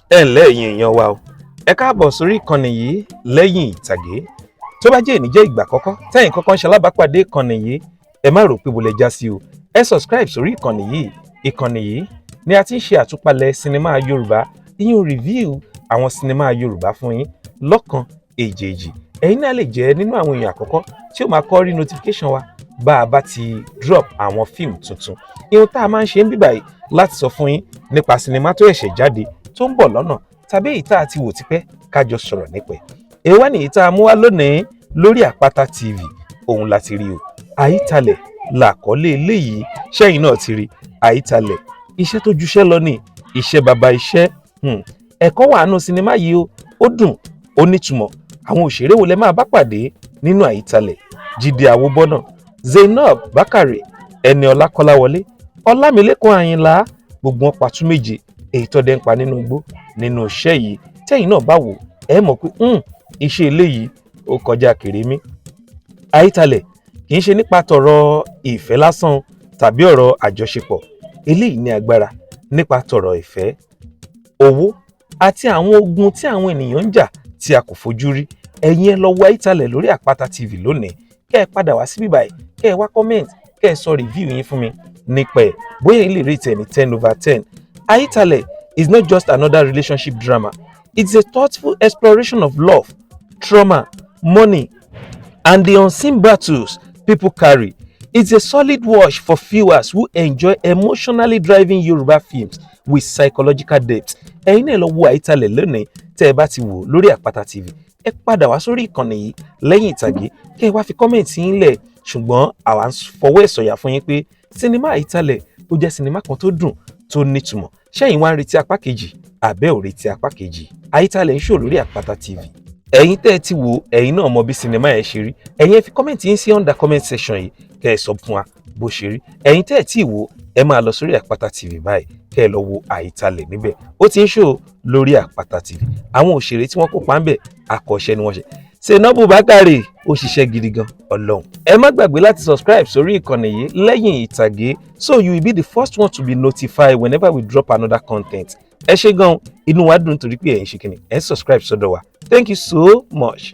ẹ ǹlẹ́ ẹ̀yin èèyàn wa o ẹ káàbọ̀ sórí ìkànnì yìí lẹ́yìn ìtàgé. Tó bá jẹ́ èní jẹ́ ìgbà àkọ́kọ́ tẹ́yin kọ́kọ́ ń ṣalábàápàdé ìkànnì yìí, ẹ má rò pé mo lè já sí o. Ẹ subscribe sórí ìkànnì yìí. Ìkànnì yìí ni a ti ń ṣe àtúpalẹ̀ sinimá Yorùbá, ìyẹn review àwọn sinimá Yorùbá fún yín lọ́kan èjèèjì. Ẹ̀yin náà lè jẹ́ nínú àwọn èèyàn àkọ́kọ́ tí ó máa kọ́ rí notification wa bá a bá ti drop àwọn fíìmù tuntun. Ihun tá a máa ń ṣe ń bíbáyìí láti sọ fún yín nípa sinimá tó ẹ̀ṣẹ̀ jáde tó ń bọ̀ lọ́nà tàbí èyí tá a ti wò tipẹ́ kájọ sọ̀rọ̀ nípa ẹ̀. Èyí wá nìyí tá a mú wá lónìí lórí Àpáta TV. Òun la ti rí o. Ayítale làkọ́lé eléyìí, ṣẹ́yìn náà ti rí. Ayítale iṣẹ́ tó juṣẹ́ lọ ní iṣẹ́ baba iṣẹ́. Ẹ̀kọ́ wà nínú sinimá yìí o, ó dùn, ó nítumọ̀. Àwọn òṣèré wo lẹ máa bá pàdé nínú Ayítale? Jide Awobona Zainab Bakare, Eniola Kolawole, Olamilekan Ayinla, gbogbo wọn pàtó méje èyí tó dẹ́ ń pa nínú igbó nínú iṣẹ́ yìí. Tẹ́yìn náà bá wò ẹ mọ̀ pé iṣẹ́ eléyìí ó kọjá kèrémí. Ayítale kì í ṣe nípa tọ̀rọ̀ ìfẹ́ lásán tàbí ọ̀rọ̀ àjọṣepọ̀. Eléyìí ní agbára nípa tọ̀rọ̀ ìfẹ́, owó àti àwọn ogun tí àwọn ènìyàn ń jà tí a kò fojú rí. Ẹ̀yin ẹ lọ wo Ayítale lórí Àpáta TV lónìí. Kẹ́ ẹ padà wá síbí báyìí, kẹ́ ẹ wá comment, kẹ́ ẹ sọ review yín fún mi nípa ẹ̀ bóyá ilé rate ẹ̀ ní 10/10. Ayítale is not just another relationship drama. It's a thoughtful exploration of love, trauma, money, and the unseen battles people carry. It's a solid watch for viewers who enjoy emotionally driving Yoruba films with psychological depth. Ẹ̀yin náà lọ wo Ayítale lónìí tẹ́ ẹ bá ti wò lórí Àpáta TV. Ẹ padà wá sórí ìkànnì yìí lẹ́yìn ìtàgé kẹ́ ẹ wá fi kọ́mẹ̀ntì yín lẹ̀. Ṣùgbọ́n àwa ń fọwọ́ ẹ̀ sọ̀yà fún yín pé sinimá Ayítale ó jẹ́ sinimá kan tó dùn tó nítumọ̀. Ṣẹ́yìn wá ń retí apá kejì àbẹ́ ò retí apá kejì? Ayítale ń ṣò lórí Àpáta TV. Ẹ̀yin tẹ́ ẹ ti wò ẹ̀yin náà mọ bí sinimá ẹ̀ ṣe rí. Ẹ̀yin ẹ fi kọ́mẹ̀ntì yín sí under comment section yìí kẹ́ ẹ sọ fún wa bó ṣe rí. Ẹ̀yin tẹ́ ẹ ti wò ẹ máa lọ sórí Àpáta TV báyìí kẹ́ ẹ lọ wo Ayítale níbẹ̀. Ó ti ń ṣò lórí Àpáta TV. Àwọn òṣèré tí wọ́n kópa ń bẹ̀ akọ́ṣẹ́ ni wọ́n ṣe. Zainab Bakare ó ṣiṣẹ́ gidi gan Ọlọ́run. Ẹ má gbàgbé láti subscribe sórí ìkànnì yìí lẹ́yìn ìtàgé so you will be the first one to be notified whenever we drop another content. Ẹ ṣé gan, inú wa dùn torí pé ẹ ń ṣe kíni, ẹ ń subscribe sọ́dọ̀ wa. Thank you so much.